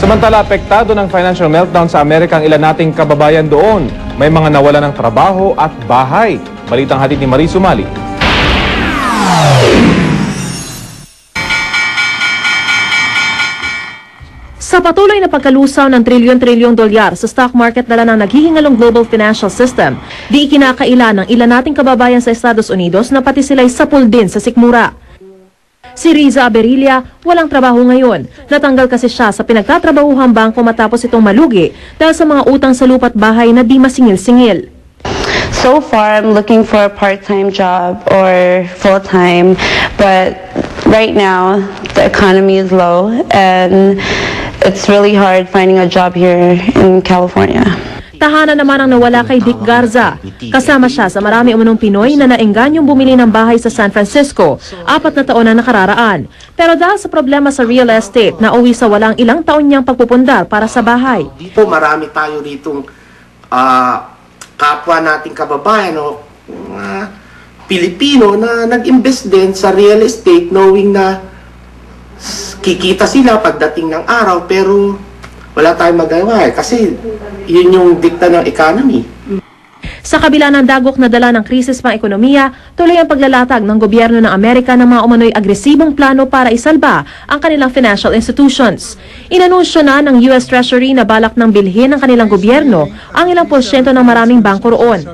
Samantala, apektado ng financial meltdown sa Amerika ang ilan nating kababayan doon. May mga nawala ng trabaho at bahay. Balitang hatid ni Marie Sumali. Sa patuloy na pagkalusaw ng trilyon-trilyong dolyar sa stock market dala ng naghihingalong global financial system, di ikinakaila ng ilan nating kababayan sa Estados Unidos na pati sila'y sapul din sa sikmura. Si Riza Aberilla, walang trabaho ngayon. Natanggal kasi siya sa pinagtatrabahuhang bangko matapos itong malugi dahil sa mga utang sa lupa't bahay na di masingil-singil. So far, I'm looking for a part-time job or full-time, but right now, the economy is low and it's really hard finding a job here in California. Tahanan naman ang nawala kay Dick Garza. Kasama siya sa marami umunong Pinoy na naengganyong bumili ng bahay sa San Francisco 4 na taon na nakararaan. Pero dahil sa problema sa real estate, nauwi sa walang ilang taon niyang pagpupundar para sa bahay. Dito marami tayo ritong kapwa nating kababayan o Pilipino na nag-invest din sa real estate knowing na kikita sila pagdating ng araw pero wala tayong magawa kasi yun yung dikta ng economy. Sa kabila ng dagok na dala ng krisis pang ekonomiya, tuloy ang paglalatag ng gobyerno ng Amerika ng mga umano'y agresibong plano para isalba ang kanilang financial institutions. Inanunsyo na ng US Treasury na balak ng bilhin ng kanilang gobyerno ang ilang porsyento ng maraming bangko roon.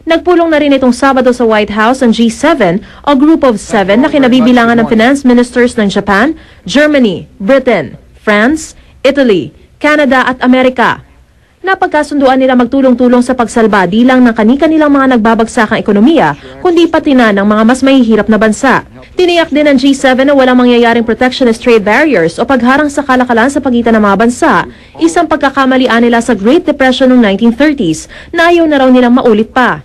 Nagpulong na rin itong Sabado sa White House ang G7 o Group of 7 na kinabibilangan ng finance ministers ng Japan, Germany, Britain, France, Italy, Canada at Amerika. Napagkasunduan nila magtulong-tulong sa pagsalba di lang ng kani-kanilang mga nagbabagsakang ekonomiya, kundi pati na ng mga mas mahihirap na bansa. Tiniyak din ng G7 na walang mangyayaring protectionist trade barriers o pagharang sa kalakalan sa pagitan ng mga bansa, isang pagkakamalian nila sa Great Depression noong 1930s na ayaw na raw nilang maulit pa.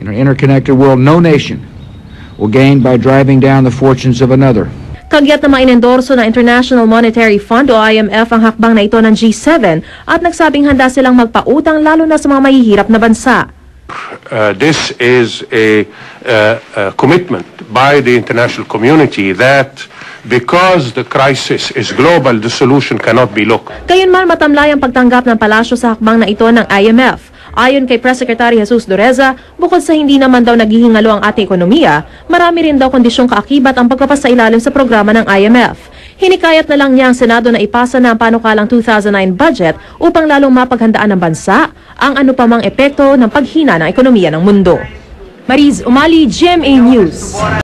In our interconnected world, no nation will gain by driving down the fortunes of another. Kagyat na mainendorso ng International Monetary Fund o IMF ang hakbang na ito ng G7 at nagsabing handa silang magpautang lalo na sa mga mahihirap na bansa. This is a commitment by the international community that because the crisis is global, the solution cannot be local. Gayunman matamlay ang pagtanggap ng palasyo sa hakbang na ito ng IMF. Ayon kay Press Secretary Jesus Dureza, bukod sa hindi naman daw naghihingalo ang ating ekonomiya, marami rin daw kondisyong kaakibat ang pagpapasailalim sa programa ng IMF. Hinikayat na lang niya ang Senado na ipasa na ang panukalang 2009 budget upang lalong mapaghandaan ng bansa ang anupamang epekto ng paghina ng ekonomiya ng mundo. Mariz Umali, GMA News.